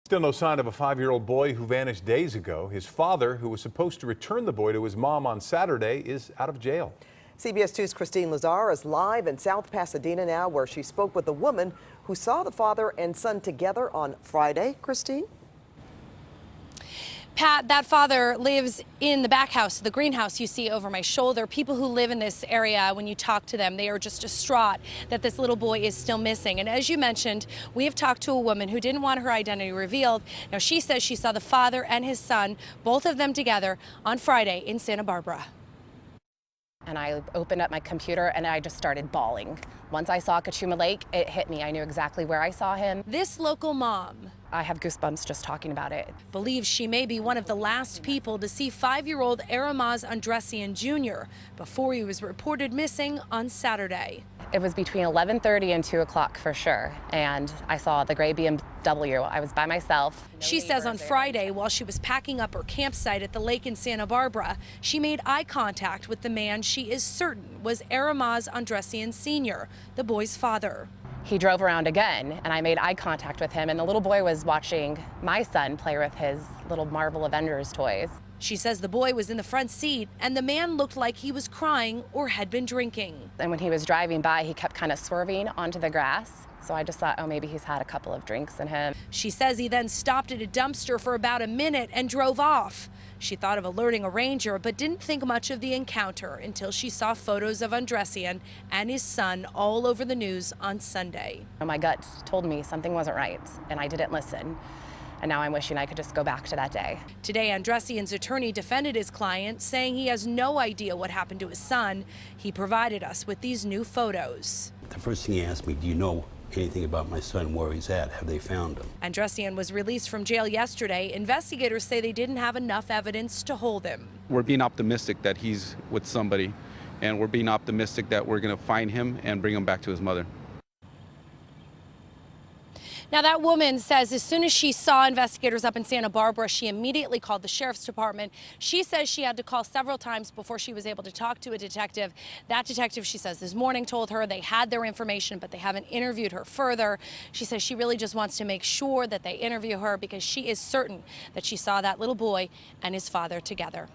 Still no sign of a 5-year-old boy who vanished days ago. His father, who was supposed to return the boy to his mom on Saturday, is out of jail. CBS 2's Kristine Lazar is live in South Pasadena now, where she spoke with a woman who saw the father and son together on Friday. Kristine? Pat, that father lives in the back house, the greenhouse you see over my shoulder. People who live in this area, when you talk to them, they are just distraught that this little boy is still missing. And as you mentioned, we have talked to a woman who didn't want her identity revealed. Now, she says she saw the father and his son, both of them together, on Friday in Santa Barbara. And I opened up my computer and I just started bawling. Once I saw Cachuma Lake, it hit me. I knew exactly where I saw him. This local mom, I have goosebumps just talking about it, believes she may be one of the last people to see 5-year-old Aramazd Andressian Jr. before he was reported missing on Saturday. It was between 11:30 and 2 o'clock for sure, and I saw the gray BMW. I was by myself. She says on Friday, while she was packing up her campsite at the lake in Santa Barbara, she made eye contact with the man she is certain was Aramazd Andressian Sr., the boy's father. He drove around again, and I made eye contact with him, and the little boy was watching my son play with his little Marvel Avengers toys. She says the boy was in the front seat, and the man looked like he was crying or had been drinking. And when he was driving by, he kept kind of swerving onto the grass. So I just thought, oh, maybe he's had a couple of drinks in him. She says he then stopped at a dumpster for about a minute and drove off. She thought of alerting a ranger, but didn't think much of the encounter until she saw photos of Andressian and his son all over the news on Sunday. My gut told me something wasn't right, and I didn't listen. And now I'm wishing I could just go back to that day. Today, Andressian's attorney defended his client, saying he has no idea what happened to his son. He provided us with these new photos. The first thing he asked me, do you know anything about my son, where he's at? Have they found him? Andressian was released from jail yesterday. Investigators say they didn't have enough evidence to hold him. We're being optimistic that he's with somebody, and we're being optimistic that we're going to find him and bring him back to his mother. Now, that woman says as soon as she saw investigators up in Santa Barbara, she immediately called the sheriff's department. She says she had to call several times before she was able to talk to a detective. That detective, she says, this morning told her they had their information, but they haven't interviewed her further. She says she really just wants to make sure that they interview her because she is certain that she saw that little boy and his father together.